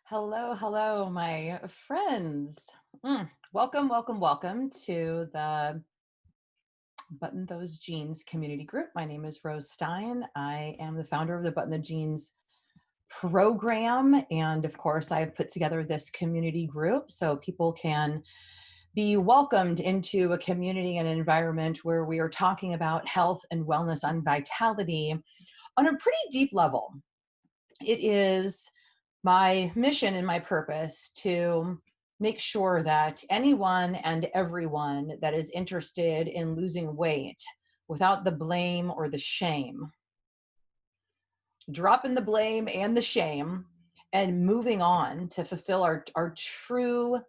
Hello, hello, my friends. Welcome, welcome, welcome to the Button Those Jeans community group. My name is Rose Stein. I am the founder of the Button the Jeans program. And of course, I've put together this community group so people can be welcomed into a community and environment where we are talking about health and wellness and vitality on a pretty deep level. It is my mission and my purpose to make sure that anyone and everyone that is interested in losing weight without the blame or the shame, dropping the blame and the shame and moving on to fulfill our true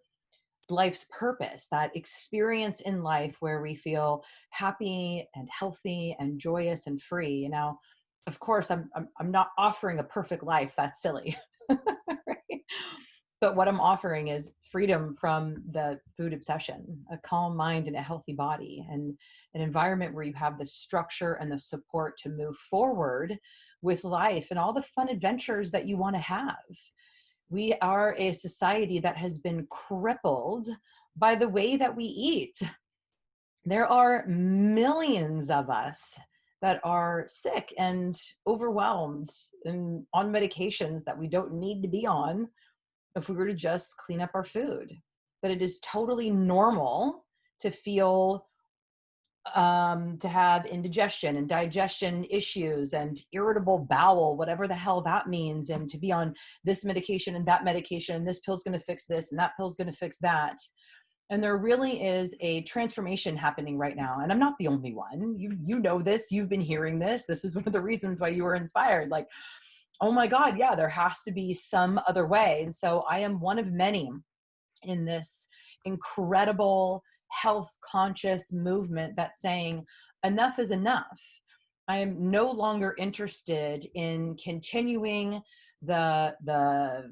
life's purpose, that experience in life where we feel happy and healthy and joyous and free. Now, of course, I'm not offering a perfect life. That's silly. Right? But what I'm offering is freedom from the food obsession, a calm mind and a healthy body, and an environment where you have the structure and the support to move forward with life and all the fun adventures that you want to have. We are a society that has been crippled by the way that we eat. There are millions of us that are sick and overwhelmed and on medications that we don't need to be on if we were to just clean up our food. That it is totally normal to feel to have indigestion and digestion issues and irritable bowel, whatever the hell that means, and to be on this medication and that medication, and this pill's going to fix this and that pill's going to fix that. And there really is a transformation happening right now. And I'm not the only one. You know this, you've been hearing this. This is one of the reasons why you were inspired. Like, oh my God, yeah, there has to be some other way. And so I am one of many in this incredible health conscious movement that's saying enough is enough. I am no longer interested in continuing the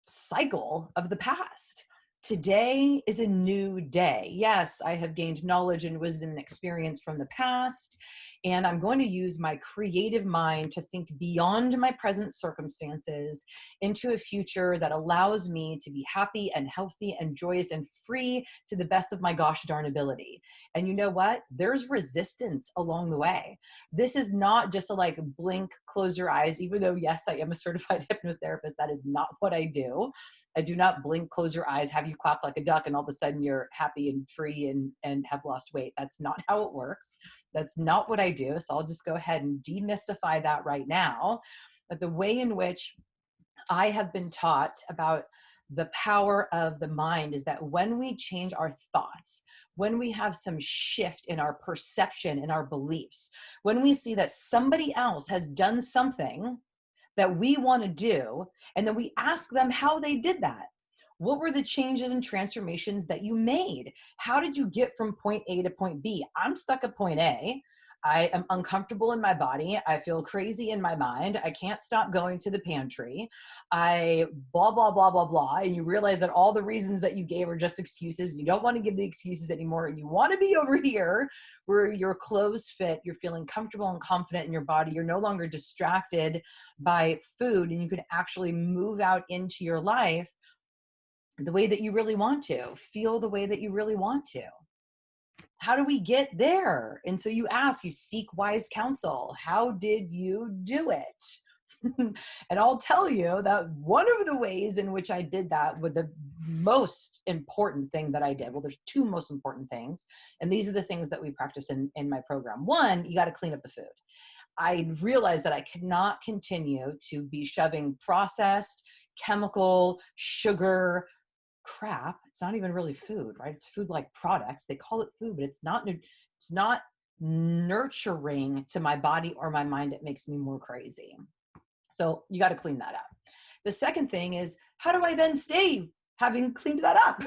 cycle of the past. Today is a new day. Yes, I have gained knowledge and wisdom and experience from the past, and I'm going to use my creative mind to think beyond my present circumstances into a future that allows me to be happy and healthy and joyous and free to the best of my gosh darn ability. And you know what? There's resistance along the way. This is not just a like blink, close your eyes, even though, yes, I am a certified hypnotherapist. That is not what I do. I do not blink, close your eyes, have you clap like a duck, and all of a sudden you're happy and free and have lost weight. That's not how it works. That's not what I do. So I'll just go ahead and demystify that right now. But the way in which I have been taught about the power of the mind is that when we change our thoughts, when we have some shift in our perception, in our beliefs, when we see that somebody else has done something that we want to do, and then we ask them how they did that. What were the changes and transformations that you made? How did you get from point A to point B? I'm stuck at point A. I am uncomfortable in my body. I feel crazy in my mind. I can't stop going to the pantry. I blah, blah, blah, blah, blah. And you realize that all the reasons that you gave are just excuses. You don't want to give the excuses anymore. And you want to be over here where your clothes fit. You're feeling comfortable and confident in your body. You're no longer distracted by food, and you can actually move out into your life the way that you really want to, feel the way that you really want to. How do we get there? And so you ask, you seek wise counsel. How did you do it? And I'll tell you that one of the ways in which I did that, with the most important thing that I did, well, there's two most important things. And these are the things that we practice in my program. One, you got to clean up the food. I realized that I cannot continue to be shoving processed, chemical, sugar, crap. It's not even really food, right? It's food like products. They call it food, but it's not nurturing to my body or my mind. It makes me more crazy. So you got to clean that up. The second thing is, how do I then stay having cleaned that up?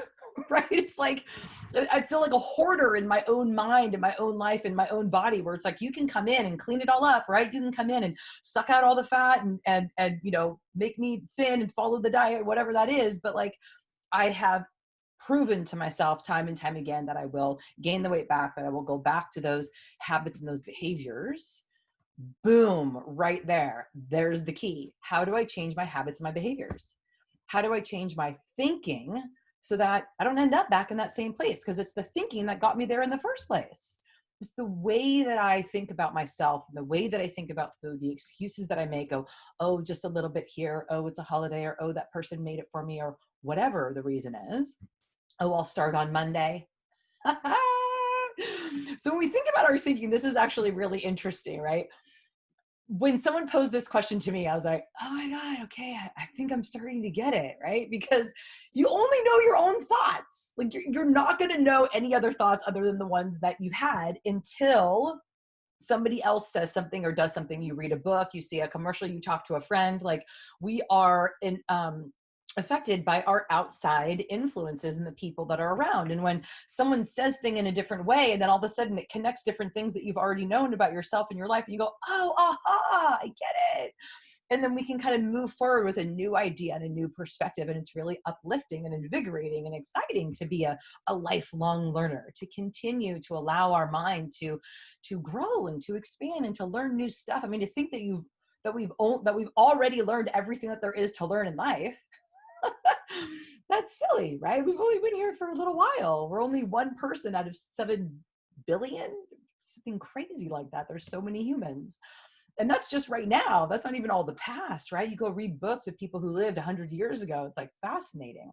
Right? It's like, I feel like a hoarder in my own mind, in my own life, in my own body, where it's like, you can come in and clean it all up, right? You can come in and suck out all the fat and make me thin and follow the diet, whatever that is. But like, I have proven to myself time and time again that I will gain the weight back, that I will go back to those habits and those behaviors. Boom, right there. There's the key. How do I change my habits and my behaviors? How do I change my thinking so that I don't end up back in that same place? Because it's the thinking that got me there in the first place. It's the way that I think about myself, the way that I think about food, the excuses that I make. Oh, just a little bit here. Oh, it's a holiday, or oh, that person made it for me, or whatever the reason is. Oh, I'll start on Monday. So when we think about our thinking, this is actually really interesting, right? When someone posed this question to me, I was like, oh my God, okay, I think I'm starting to get it, right? Because you only know your own thoughts. Like you're not going to know any other thoughts other than the ones that you've had until somebody else says something or does something. You read a book, you see a commercial, you talk to a friend. Like we are affected by our outside influences and the people that are around. And when someone says thing in a different way, and then all of a sudden it connects different things that you've already known about yourself and your life, and you go, oh, aha, I get it. And then we can kind of move forward with a new idea and a new perspective. And it's really uplifting and invigorating and exciting to be a lifelong learner, to continue to allow our mind to grow and to expand and to learn new stuff. I mean, to think that we've already learned everything that there is to learn in life. That's silly, right? We've only been here for a little while. We're only one person out of 7 billion, something crazy like that. There's so many humans. And that's just right now. That's not even all the past, right? You go read books of people who lived 100 years ago. It's like fascinating.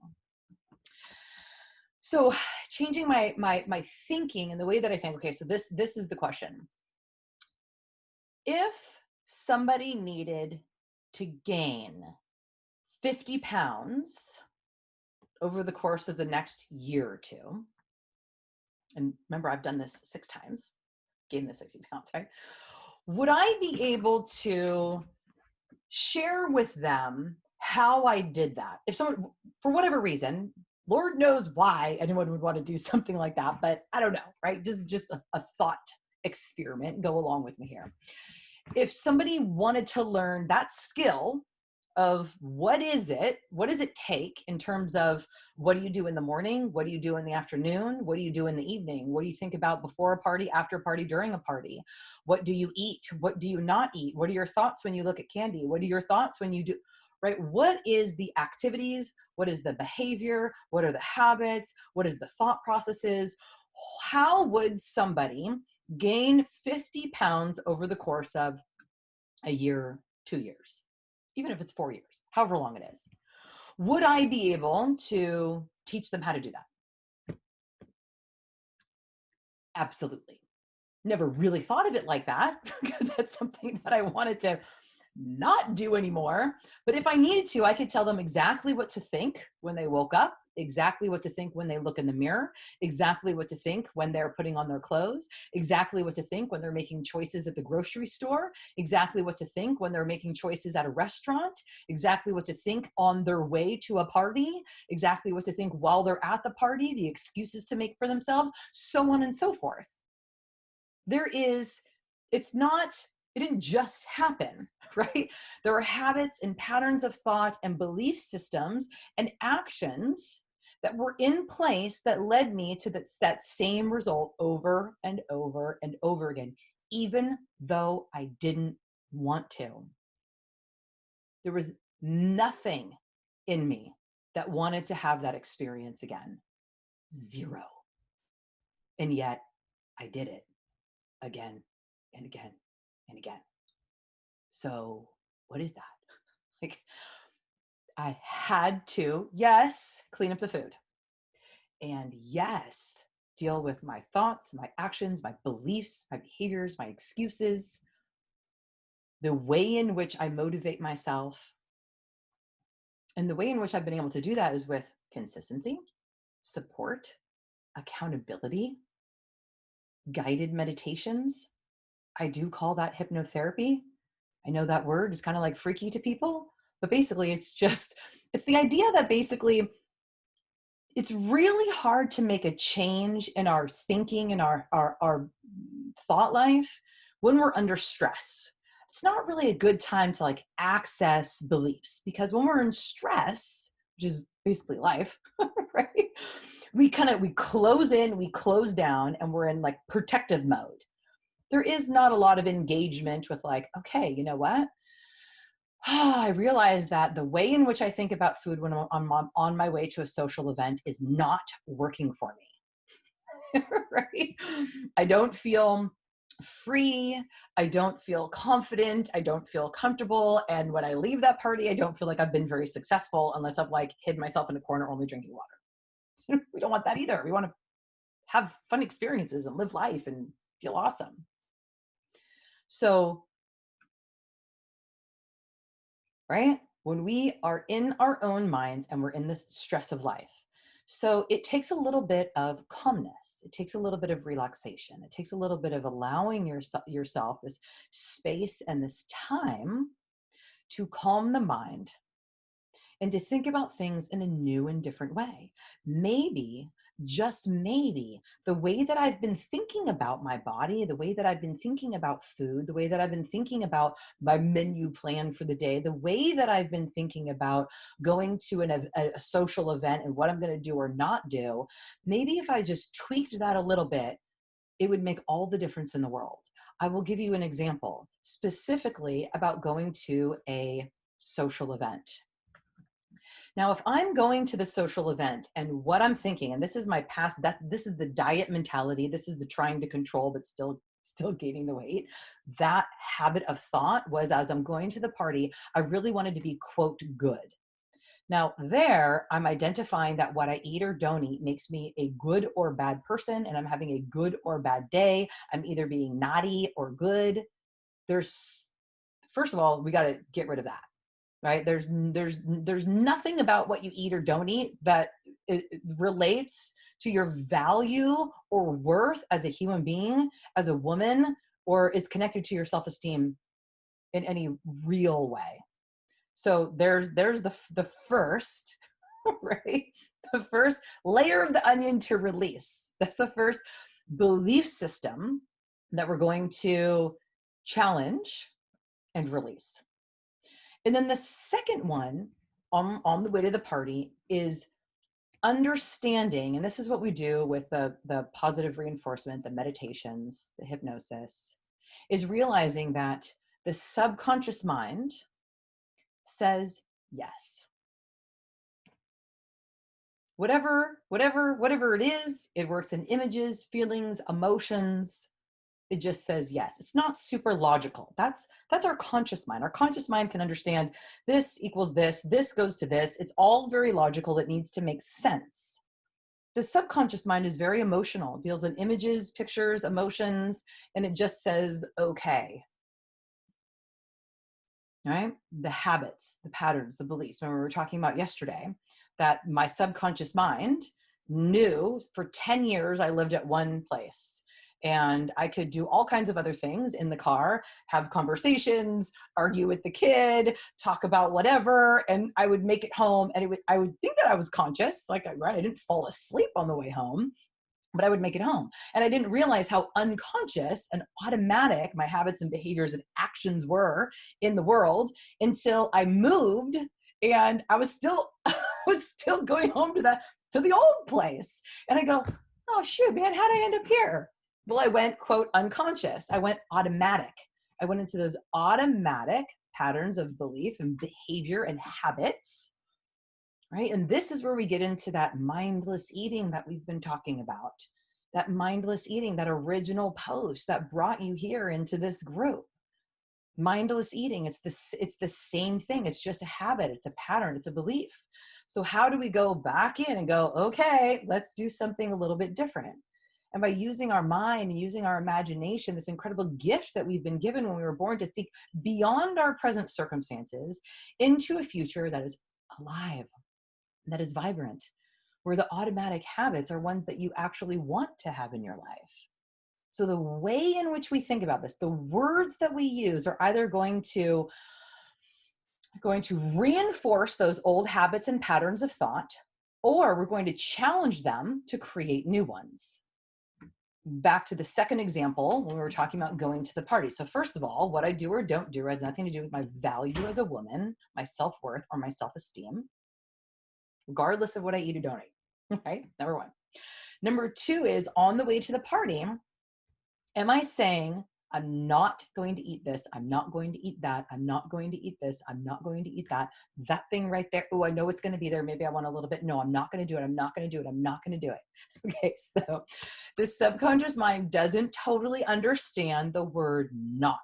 So changing my thinking and the way that I think, okay, so this is the question. If somebody needed to gain 50 pounds over the course of the next year or two, and remember, I've done this 6 times, gained the 60 pounds, right? Would I be able to share with them how I did that? If someone, for whatever reason, Lord knows why anyone would want to do something like that, but I don't know, right? Just a thought experiment. Go along with me here. If somebody wanted to learn that skill of what does it take in terms of what do you do in the morning? What do you do in the afternoon? What do you do in the evening? What do you think about before a party, after a party, during a party? What do you eat? What do you not eat? What are your thoughts when you look at candy? What are your thoughts when you do, right? What is the activities? What is the behavior? What are the habits? What is the thought processes? How would somebody gain 50 pounds over the course of a year, 2 years? Even if it's 4 years, however long it is, would I be able to teach them how to do that? Absolutely. Never really thought of it like that because that's something that I wanted to not do anymore. But if I needed to, I could tell them exactly what to think when they woke up, exactly what to think when they look in the mirror, exactly what to think when they're putting on their clothes, exactly what to think when they're making choices at the grocery store, exactly what to think when they're making choices at a restaurant, exactly what to think on their way to a party, exactly what to think while they're at the party, the excuses to make for themselves, so on and so forth. It didn't just happen, right? There are habits and patterns of thought and belief systems and actions that were in place that led me to that same result over and over and over again, even though I didn't want to. There was nothing in me that wanted to have that experience again. Zero. And yet I did it again and again and again. So what is that? Like, I had to, yes, clean up the food. And yes, deal with my thoughts, my actions, my beliefs, my behaviors, my excuses, the way in which I motivate myself. And the way in which I've been able to do that is with consistency, support, accountability, guided meditations. I do call that hypnotherapy. I know that word is kind of like freaky to people, but basically it's the idea that basically it's really hard to make a change in our thinking and our thought life when we're under stress. It's not really a good time to like access beliefs, because when we're in stress, which is basically life, right? We close in, we close down, and we're in like protective mode. There is not a lot of engagement with like, okay, you know what? I realized that the way in which I think about food when on my way to a social event is not working for me. Right? I don't feel free. I don't feel confident. I don't feel comfortable. And when I leave that party, I don't feel like I've been very successful unless I've like hid myself in a corner only drinking water. We don't want that either. We want to have fun experiences and live life and feel awesome. So, right? When we are in our own minds and we're in this stress of life. So it takes a little bit of calmness. It takes a little bit of relaxation. It takes a little bit of allowing yourself this space and this time to calm the mind and to think about things in a new and different way. Maybe, just maybe, the way that I've been thinking about my body, the way that I've been thinking about food, the way that I've been thinking about my menu plan for the day, the way that I've been thinking about going to a social event and what I'm going to do or not do, maybe if I just tweaked that a little bit, it would make all the difference in the world. I will give you an example specifically about going to a social event. Now, if I'm going to the social event and what I'm thinking, and this is my past, this is the diet mentality, this is the trying to control but still gaining the weight. That habit of thought was, as I'm going to the party, I really wanted to be, quote, good. Now, there, I'm identifying that what I eat or don't eat makes me a good or bad person, and I'm having a good or bad day. I'm either being naughty or good. There's, first of all, we got to get rid of that, right? There's nothing about what you eat or don't eat that it relates to your value or worth as a human being, as a woman, or is connected to your self-esteem in any real way. So there's the first, right? The first layer of the onion to release. That's the first belief system that we're going to challenge and release. And then the second one on the way to the party is understanding, and this is what we do with the positive reinforcement, the meditations, the hypnosis, is realizing that the subconscious mind says yes. Whatever it is, it works in images, feelings, emotions. It just says yes. It's not super logical. That's our conscious mind. Our conscious mind can understand this equals this goes to this. It's all very logical. It needs to make sense. The subconscious mind is very emotional, deals in images, pictures, emotions, and it just says okay. Right? The habits, the patterns, the beliefs. Remember, we were talking about yesterday that my subconscious mind knew for 10 years I lived at one place and I could do all kinds of other things in the car, have conversations, argue with the kid, talk about whatever, and I would make it home and I would think that I was conscious, like right, I didn't fall asleep on the way home, but I would make it home. And I didn't realize how unconscious and automatic my habits and behaviors and actions were in the world until I moved and I was still I was still going home to the old place. And I go, oh shoot, man, how did I end up here? Well, I went, quote, unconscious. I went automatic. I went into those automatic patterns of belief and behavior and habits. Right? And this is where we get into that mindless eating that we've been talking about. That mindless eating, that original post that brought you here into this group. Mindless eating, it's the same thing. It's just a habit, it's a pattern, it's a belief. So how do we go back in and go, okay, let's do something a little bit different? And by using our mind, using our imagination, this incredible gift that we've been given when we were born to think beyond our present circumstances into a future that is alive, that is vibrant, where the automatic habits are ones that you actually want to have in your life. So the way in which we think about this, the words that we use are either going to reinforce those old habits and patterns of thought, or we're going to challenge them to create new ones. Back to the second example when we were talking about going to the party. So first of all, what I do or don't do has nothing to do with my value as a woman, my self-worth, or my self-esteem, regardless of what I eat or don't eat. Okay, number one. Number two is, on the way to the party, am I saying I'm not going to eat this. I'm not going to eat that. I'm not going to eat this. I'm not going to eat that. That thing right there. Oh, I know it's going to be there. Maybe I want a little bit. No, I'm not going to do it. I'm not going to do it. I'm not going to do it. Okay. So the subconscious mind doesn't totally understand the word not.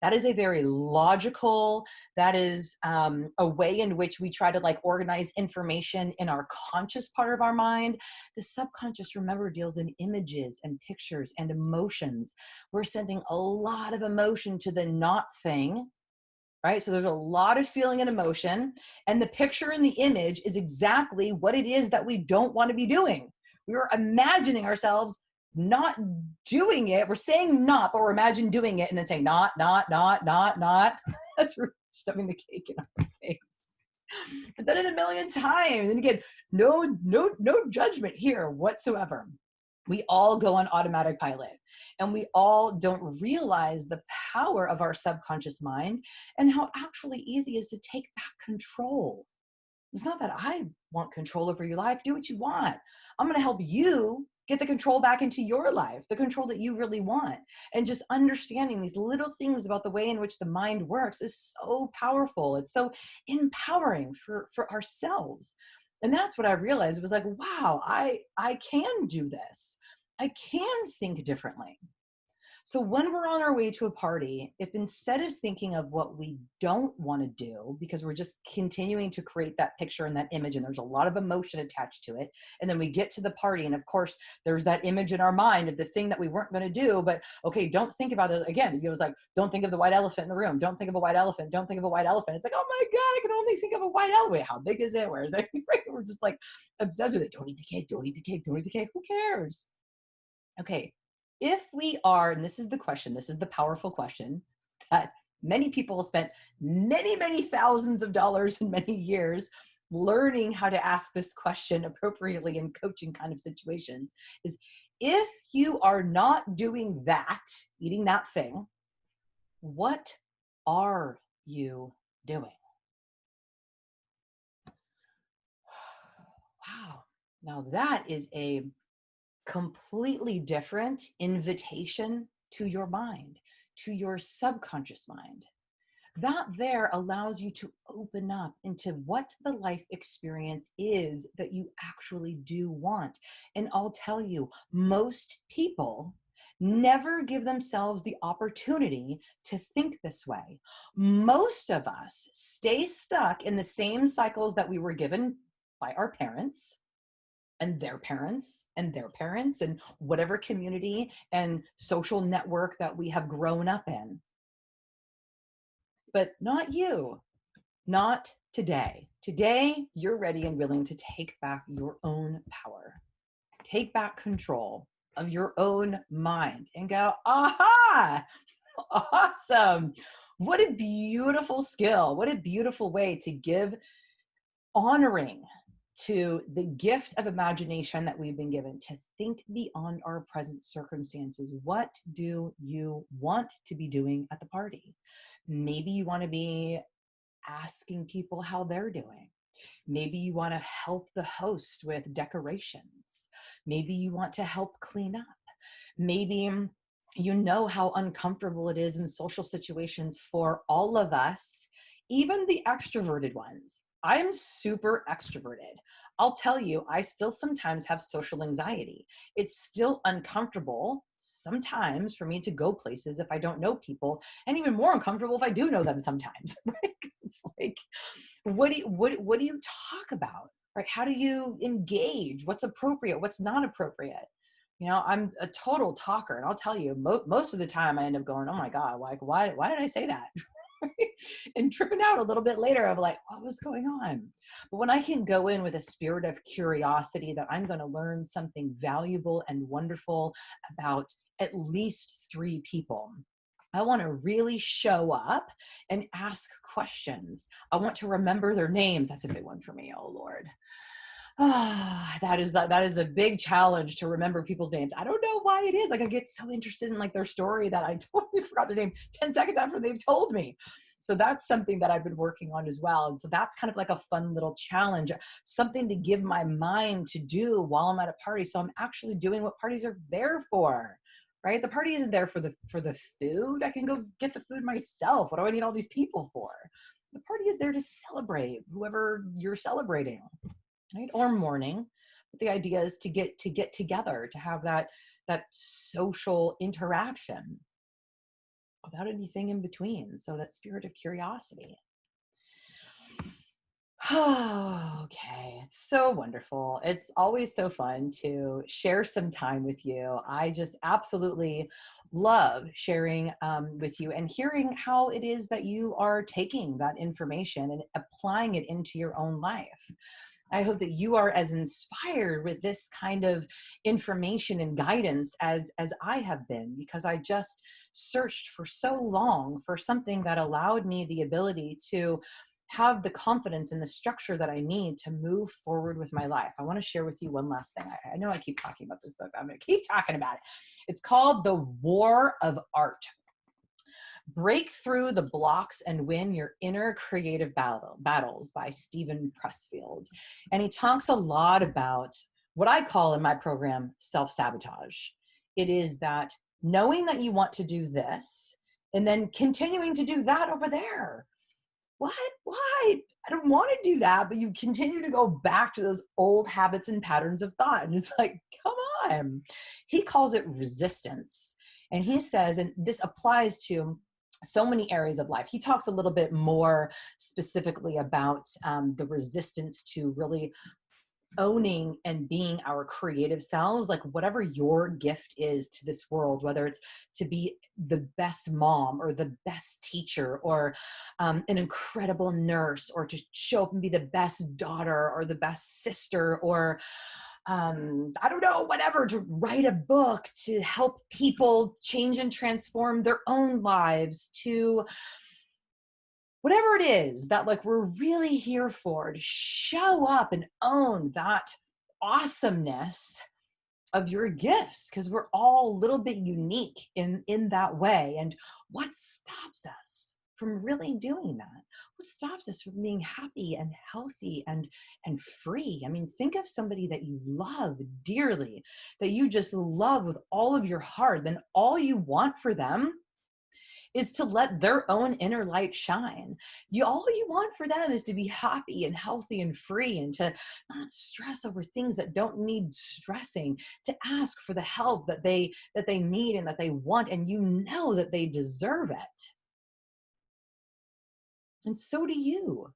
That is a very logical, that is a way in which we try to like organize information in our conscious part of our mind. The subconscious, remember, deals in images and pictures and emotions. We're sending a lot of emotion to the not thing, right? So there's a lot of feeling and emotion. And the picture and the image is exactly what it is that we don't want to be doing. We're imagining ourselves not doing it. We're saying not, but we're imagining doing it and then saying not. That's shoving the cake in our face. But then a million times. And again, no judgment here whatsoever. We all go on automatic pilot, and we all don't realize the power of our subconscious mind and how actually easy it is to take back control. It's not that I want control over your life. Do what you want. I'm going to help you get the control back into your life, the control that you really want. And just understanding these little things about the way in which the mind works is so powerful. It's so empowering for ourselves. And that's what I realized. It was like, wow, I can do this. I can think differently. So when we're on our way to a party, if instead of thinking of what we don't want to do, because we're just continuing to create that picture and that image, and there's a lot of emotion attached to it, and then we get to the party, and of course, there's that image in our mind of the thing that we weren't going to do, but okay, don't think about it again. It was like, don't think of the white elephant in the room. Don't think of a white elephant. Don't think of a white elephant. It's like, oh my God, I can only think of a white elephant. How big is it? Where is it? We're just like obsessed with it. Don't eat the cake. Don't eat the cake. Don't eat the cake. Who cares? Okay. If we are, and this is the question, this is the powerful question that many people spent many thousands of dollars and many years learning how to ask this question appropriately in coaching kind of situations, is if you are not doing that, eating that thing, what are you doing? Wow. Now that is a completely different invitation to your mind, to your subconscious mind. That there allows you to open up into what the life experience is that you actually do want. And I'll tell you, most people never give themselves the opportunity to think this way. Most of us stay stuck in the same cycles that we were given by our parents and their parents and their parents and whatever community and social network that we have grown up in. But not you, not today. Today, you're ready and willing to take back your own power, take back control of your own mind and go, aha, awesome. What a beautiful skill. What a beautiful way to give honoring to the gift of imagination that we've been given, to think beyond our present circumstances. What do you want to be doing at the party? Maybe you want to be asking people how they're doing. Maybe you want to help the host with decorations. Maybe you want to help clean up. Maybe you know how uncomfortable it is in social situations for all of us, even the extroverted ones. I'm super extroverted. I'll tell you, I still sometimes have social anxiety. It's still uncomfortable sometimes for me to go places if I don't know people, and even more uncomfortable if I do know them sometimes, right? 'Cause it's like, what do you talk about, right? How do you engage? What's appropriate? What's not appropriate? You know, I'm a total talker, and I'll tell you, most of the time I end up going, oh my God, like, why did I say that? And tripping out a little bit later of like, what was going on? But when I can go in with a spirit of curiosity that I'm going to learn something valuable and wonderful about at least 3 people, I want to really show up and ask questions. I want to remember their names. That's a big one for me. Oh Lord. That is a big challenge to remember people's names. I don't know why it is. Like I get so interested in like their story that I totally forgot their name 10 seconds after they've told me. So that's something that I've been working on as well. And so that's kind of like a fun little challenge, something to give my mind to do while I'm at a party. So I'm actually doing what parties are there for, right? The party isn't there for the food. I can go get the food myself. What do I need all these people for? The party is there to celebrate whoever you're celebrating, right? Or mourning. But the idea is to get together, to have that social interaction without anything in between. So that spirit of curiosity. Okay, it's so wonderful. It's always so fun to share some time with you. I just absolutely love sharing with you and hearing how it is that you are taking that information and applying it into your own life. I hope that you are as inspired with this kind of information and guidance as I have been, because I just searched for so long for something that allowed me the ability to have the confidence and the structure that I need to move forward with my life. I want to share with you one last thing. I know I keep talking about this book, but I'm going to keep talking about it. It's called The War of Art. Break Through the Blocks and Win Your Inner Creative Battles by Stephen Pressfield. And he talks a lot about what I call in my program self-sabotage. It is that knowing that you want to do this and then continuing to do that over there. What? Why? I don't want to do that, but you continue to go back to those old habits and patterns of thought. And it's like, come on. He calls it resistance. And he says, and this applies to so many areas of life. He talks a little bit more specifically about the resistance to really owning and being our creative selves, like whatever your gift is to this world, whether it's to be the best mom or the best teacher or an incredible nurse, or to show up and be the best daughter or the best sister, or I don't know, whatever, to write a book, to help people change and transform their own lives, to whatever it is that like we're really here for, to show up and own that awesomeness of your gifts, because we're all a little bit unique in that way. And what stops us from really doing that? What stops us from being happy and healthy and free? I mean, think of somebody that you love dearly, that you just love with all of your heart. Then all you want for them is to let their own inner light shine. All you want for them is to be happy and healthy and free, and to not stress over things that don't need stressing, to ask for the help that they need and that they want, and you know that they deserve it. And so do you.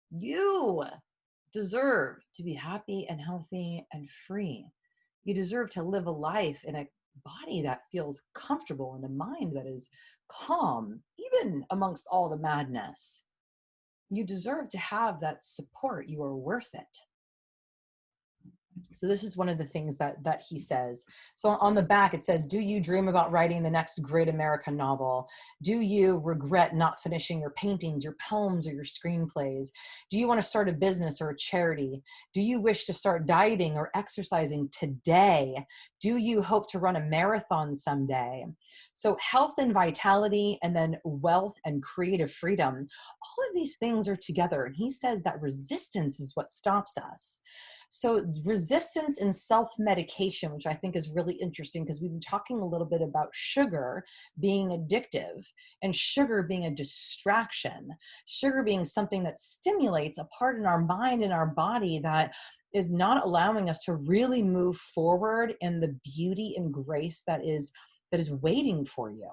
You deserve to be happy and healthy and free. You deserve to live a life in a body that feels comfortable and a mind that is calm, even amongst all the madness. You deserve to have that support. You are worth it. So this is one of the things that he says. So on the back, it says, do you dream about writing the next great American novel? Do you regret not finishing your paintings, your poems, or your screenplays? Do you want to start a business or a charity? Do you wish to start dieting or exercising today? Do you hope to run a marathon someday? So health and vitality, and then wealth and creative freedom, all of these things are together. And he says that resistance is what stops us. So resistance in self-medication, which I think is really interesting, because we've been talking a little bit about sugar being addictive and sugar being a distraction, sugar being something that stimulates a part in our mind and our body that is not allowing us to really move forward in the beauty and grace that is waiting for you.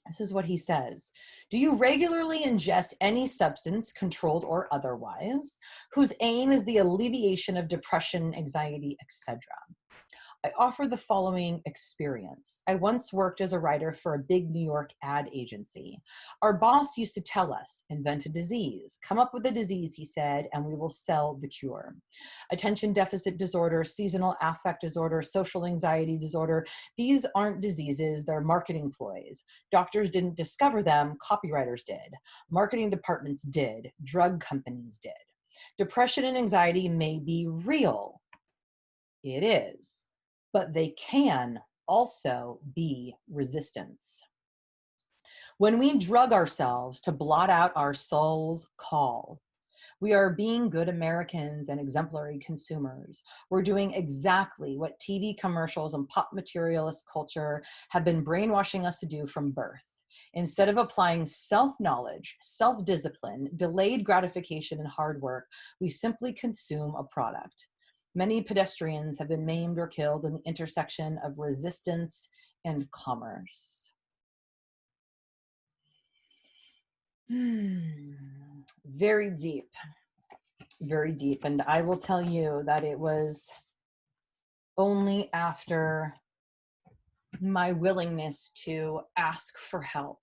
This is what he says. Do you regularly ingest any substance, controlled or otherwise, whose aim is the alleviation of depression, anxiety, etc.? I offer the following experience. I once worked as a writer for a big New York ad agency. Our boss used to tell us, invent a disease. Come up with a disease, he said, and we will sell the cure. Attention deficit disorder, seasonal affect disorder, social anxiety disorder. These aren't diseases, they're marketing ploys. Doctors didn't discover them, copywriters did. Marketing departments did. Drug companies did. Depression and anxiety may be real. It is. But they can also be resistance. When we drug ourselves to blot out our soul's call, We are being good Americans and exemplary consumers. We're doing exactly what TV commercials and pop materialist culture have been brainwashing us to do from birth. Instead of applying self-knowledge, self-discipline, delayed gratification, and hard work, we simply consume a product. Many pedestrians have been maimed or killed in the intersection of resistance and commerce. Very deep, very deep. And I will tell you that it was only after my willingness to ask for help,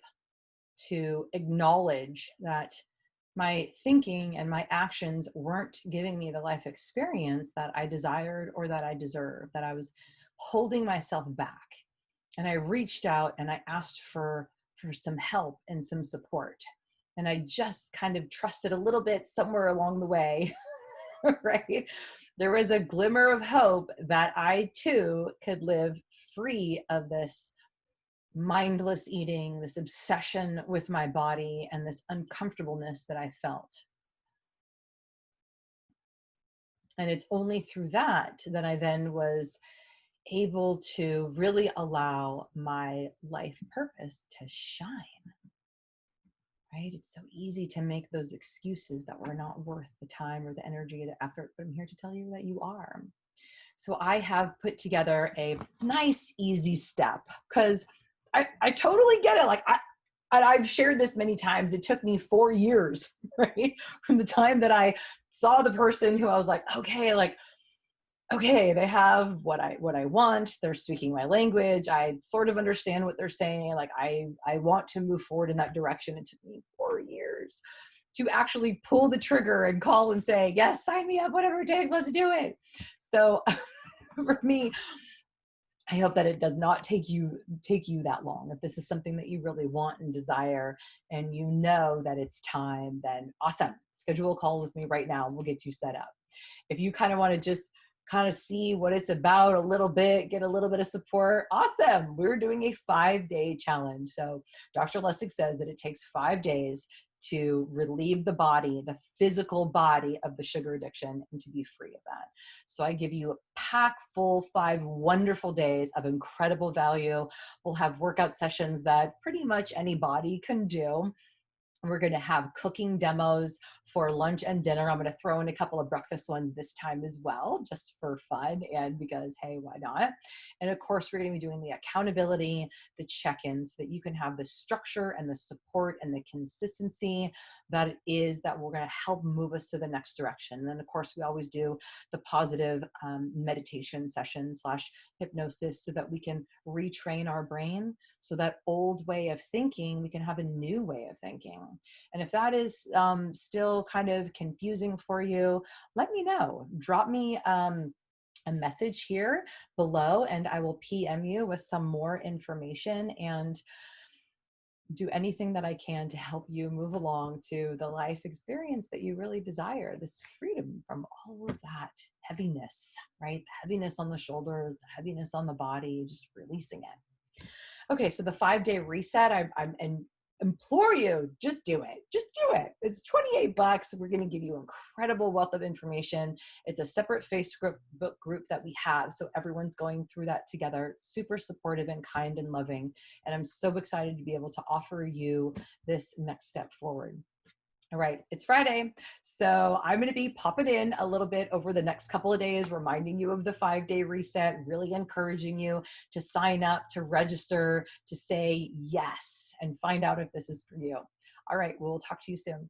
to acknowledge that my thinking and my actions weren't giving me the life experience that I desired or that I deserved, that I was holding myself back. And I reached out and I asked for some help and some support. And I just kind of trusted a little bit somewhere along the way, right? There was a glimmer of hope that I too could live free of this mindless eating, this obsession with my body, and this uncomfortableness that I felt. And it's only through that that I then was able to really allow my life purpose to shine, right? It's so easy to make those excuses that we're not worth the time or the energy or the effort, but I'm here to tell you that you are. So I have put together a nice, easy step, because I totally get it. Like and I've shared this many times. It took me 4 years, right? From the time that I saw the person who I was like, okay, they have what I want. They're speaking my language. I sort of understand what they're saying. Like I want to move forward in that direction. It took me 4 years to actually pull the trigger and call and say, yes, sign me up, whatever it takes, let's do it. So for me, I hope that it does not take you that long. If this is something that you really want and desire, and you know that it's time, then awesome. Schedule a call with me right now and we'll get you set up. If you kind of want to just kind of see what it's about a little bit, get a little bit of support, awesome. We're doing a 5-day challenge. So Dr. Lustig says that it takes 5 days to relieve the body, the physical body, of the sugar addiction and to be free of that. So I give you a pack full 5 wonderful days of incredible value. We'll have workout sessions that pretty much anybody can do. We're going to have cooking demos for lunch and dinner. I'm going to throw in a couple of breakfast ones this time as well, just for fun and because, hey, why not? And of course, we're going to be doing the accountability, the check-ins, so that you can have the structure and the support and the consistency that it is that we're going to help move us to the next direction. And then, of course, we always do the positive meditation session / hypnosis so that we can retrain our brain, so that old way of thinking, we can have a new way of thinking. And if that is still kind of confusing for you, let me know. Drop me a message here below and I will PM you with some more information and do anything that I can to help you move along to the life experience that you really desire, this freedom from all of that heaviness, right? The heaviness on the shoulders, the heaviness on the body, just releasing it. Okay, so the 5-day reset, I'm implore you, just do it. Just do it. It's $28. We're going to give you incredible wealth of information. It's a separate Facebook group that we have. So everyone's going through that together. It's super supportive and kind and loving. And I'm so excited to be able to offer you this next step forward. All right, it's Friday, so I'm going to be popping in a little bit over the next couple of days, reminding you of the 5-day reset, really encouraging you to sign up, to register, to say yes, and find out if this is for you. All right, we'll talk to you soon.